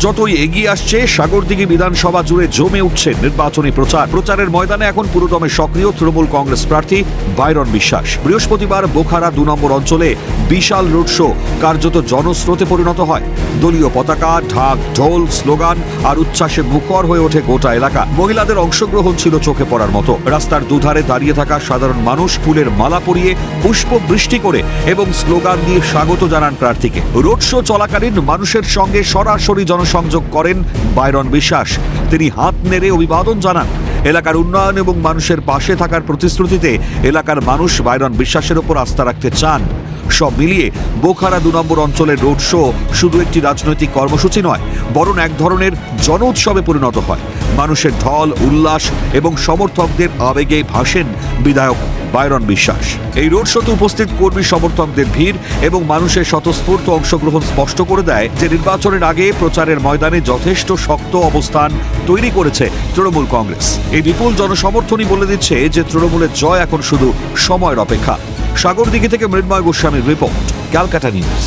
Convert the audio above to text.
যতই এগিয়ে আসছে, সাগরদিঘি বিধানসভা জুড়ে জমে উঠছে নির্বাচনী প্রচারের ময়দানে এখন পুরোদমে সক্রিয় তৃণমূল কংগ্রেস প্রার্থী বাইরন বিশ্বাস। বৃহস্পতিবার বোখারা 2 নম্বর অঞ্চলে বিশাল রোড শো কার্যত জনস্রোতে পরিণত হয়। দলীয় পতাকা, ঢাক, ঢোল, স্লোগান আর উচ্ছ্বাসে মুখর হয়ে ওঠে গোটা এলাকা। মহিলাদের অংশগ্রহণ ছিল চোখে পড়ার মতো। রাস্তার দুধারে দাঁড়িয়ে থাকা সাধারণ মানুষ ফুলের মালা পরিয়ে, পুষ্প বৃষ্টি করে এবং স্লোগান দিয়ে স্বাগত জানান প্রার্থীকে। রোড শো চলাকালীন মানুষের সঙ্গে সরাসরি জনসংযোগ করেন বাইরন বিশ্বাস। তিনি হাত নেড়ে অভিবাদন জানান। এলাকার উন্নয়ন এবং মানুষের পাশে থাকার প্রতিশ্রুতিতে এলাকার মানুষ বাইরন বিশ্বাসের ওপর আস্থা রাখতে চান। সব মিলিয়ে বোখারা 2 নম্বর অঞ্চলের রোড শো শুধু একটি রাজনৈতিক কর্মসূচি নয়, বরং এক ধরনের জন উৎসবে পরিণত হয়। মানুষের ঢল, উল্লাস এবং সমর্থকদের আবেগে ভাসেন বিধায়ক বাইরন বিশ্বাস। এই রোড শোতে উপস্থিত কর্মী সমর্থকদের ভিড় এবং মানুষের স্বতঃস্ফূর্ত অংশগ্রহণ স্পষ্ট করে দেয় যে নির্বাচনের আগে প্রচারের ময়দানে যথেষ্ট শক্ত অবস্থান তৈরি করেছে তৃণমূল কংগ্রেস। এই বিপুল জনসমর্থনই বলে দিচ্ছে যে তৃণমূলের জয় এখন শুধু সময়ের অপেক্ষা। সাগরদিঘি থেকে মৃন্ময় গোস্বামীর রিপোর্ট, ক্যালকাটা নিউজ।